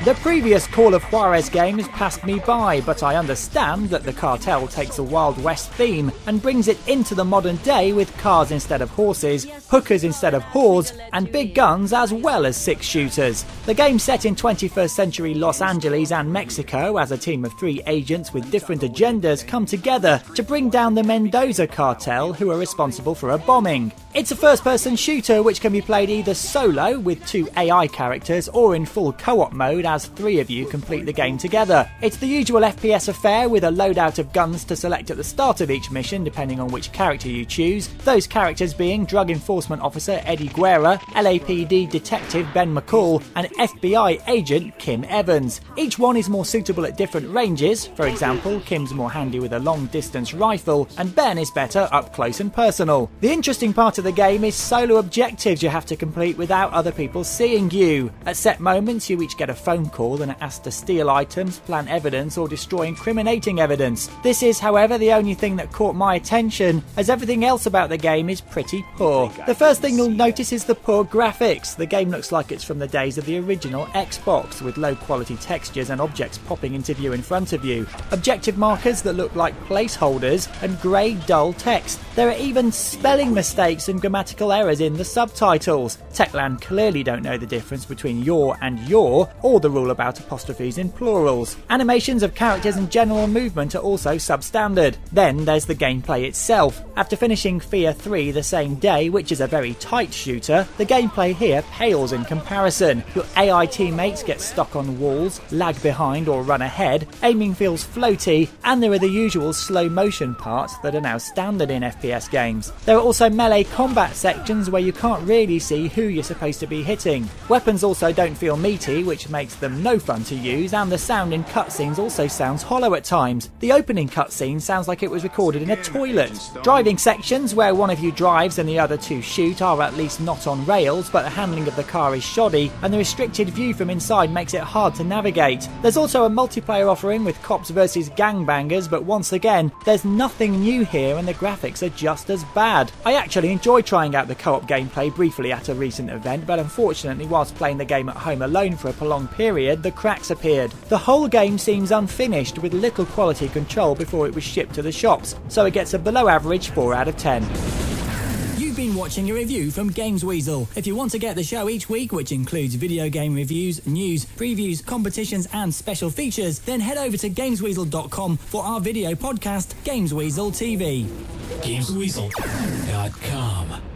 The previous Call of Juarez games passed me by, but I understand that the cartel takes a Wild West theme and brings it into the modern day with cars instead of horses, hookers instead of whores, and big guns as well as 6 shooters. The game set in 21st century Los Angeles and Mexico as a team of 3 agents with different agendas come together to bring down the Mendoza cartel, who are responsible for a bombing. It's a first-person shooter which can be played either solo with 2 AI characters or in full co-op mode as 3 of you complete the game together. It's the usual FPS affair with a loadout of guns to select at the start of each mission depending on which character you choose, those characters being Drug Enforcement Officer Eddie Guerra, LAPD Detective Ben McCall, and FBI Agent Kim Evans. Each one is more suitable at different ranges. For example, Kim's more handy with a long-distance rifle and Ben is better up close and personal. The interesting part of the game is solo objectives you have to complete without other people seeing you. At set moments you each get a phone call and are asked to steal items, plant evidence or destroy incriminating evidence. This is, however, the only thing that caught my attention, as everything else about the game is pretty poor. The first thing you'll notice is the poor graphics. The game looks like it's from the days of the original Xbox, with low quality textures and objects popping into view in front of you. Objective markers that look like placeholders and grey dull text. There are even spelling mistakes and grammatical errors in the subtitles. Techland clearly don't know the difference between your and your, or the rule about apostrophes in plurals. Animations of characters and general movement are also substandard. Then there's the gameplay itself. After finishing Fear 3 the same day, which is a very tight shooter, the gameplay here pales in comparison. Your AI teammates get stuck on walls, lag behind or run ahead, aiming feels floaty, and there are the usual slow motion parts that are now standard in FPS games. There are also melee combat sections where you can't really see who you're supposed to be hitting. Weapons also don't feel meaty, which makes them no fun to use, and the sound in cutscenes also sounds hollow at times. The opening cutscene sounds like it was recorded in a toilet. Driving sections where one of you drives and the other 2 shoot are at least not on rails, but the handling of the car is shoddy, and the restricted view from inside makes it hard to navigate. There's also a multiplayer offering with cops versus gangbangers, but once again, there's nothing new here and the graphics are just as bad. I actually enjoyed trying out the co-op gameplay briefly at a recent event, but unfortunately whilst playing the game at home alone for a prolonged period, the cracks appeared. The whole game seems unfinished, with little quality control before it was shipped to the shops, so it gets a below average 4 out of 10. You've been watching a review from Gamesweasel. If you want to get the show each week, which includes video game reviews, news, previews, competitions and special features, then head over to Gamesweasel.com for our video podcast, Gamesweasel TV. Gamesweasel.com